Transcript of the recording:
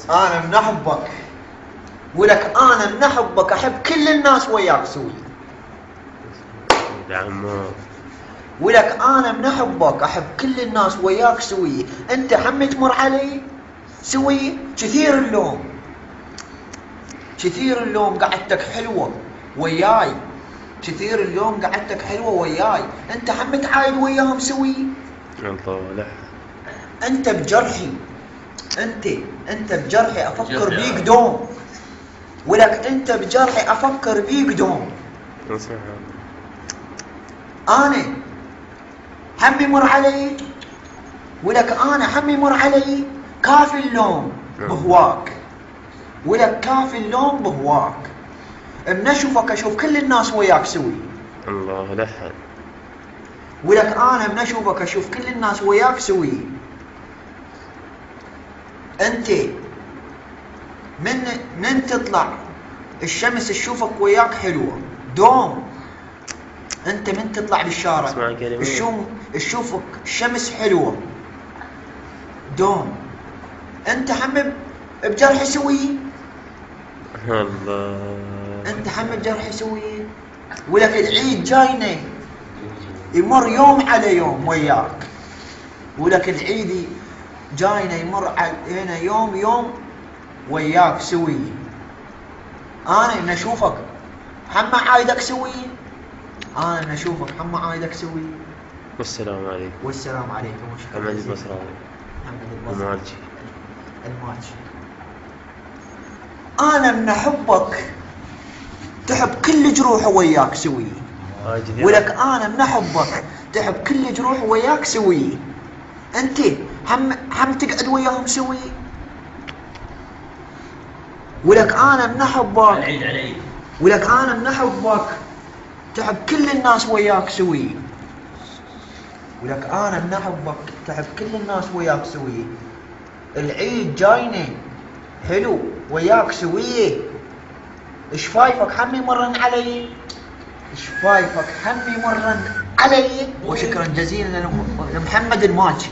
انا من احبك، ولك انا من احبك احب كل الناس وياك سوي. يا عمو ولك انا من احبك احب كل الناس وياك سوي. انت هم تمر علي سوي كثير اللوم، كثير اللوم قعدتك حلوه وياي، كثير اليوم قعدتك حلوه وياي. انت هم تعايد وياهم سوي. الله لا انت بجرحي، انت بجرحي افكر بيك دوم. ولك انت بجرحي افكر بيك دوم. انا هم يمر علي، ولك انا هم يمر علي كافي اللوم بهواك. ولك كافي اللوم بهواك. من اشوفك اشوف كل الناس وياك سوي. الله لا ولك انا من اشوفك اشوف كل الناس وياك سوي. انت من تطلع الشمس تشوفك وياك حلوه دوم. انت من تطلع بالشارع تشوفك الشمس حلوه دوم. انت هم بجرح سوي. الله انت هم بجرح سوي. ولك العيد جاينا يمر يوم على يوم وياك. ولك العيد جاينا يمر علينا يوم وياك سوي. انا نشوفك هم عايدك سوي. انا نشوفك هم عايدك سوي. والسلام عليكم. والسلام عليكم. محمد البصراوي. المالجي. انا من احبك تحب كل جروح وياك سوي. ولك انا من احبك تحب كل جروح وياك سوي. انت هم تقعد وياهم سوي. ولك انا من احبك، ولك انا من احبك تحب كل الناس وياك سوي. ولك انا من احبك تحب كل الناس وياك سوي. العيد جاينا حلو وياك سوي. شفايفك هم يمرن علي، شفايفك هم يمرن علي. وشكرا جزيلا لمحمد الماجي.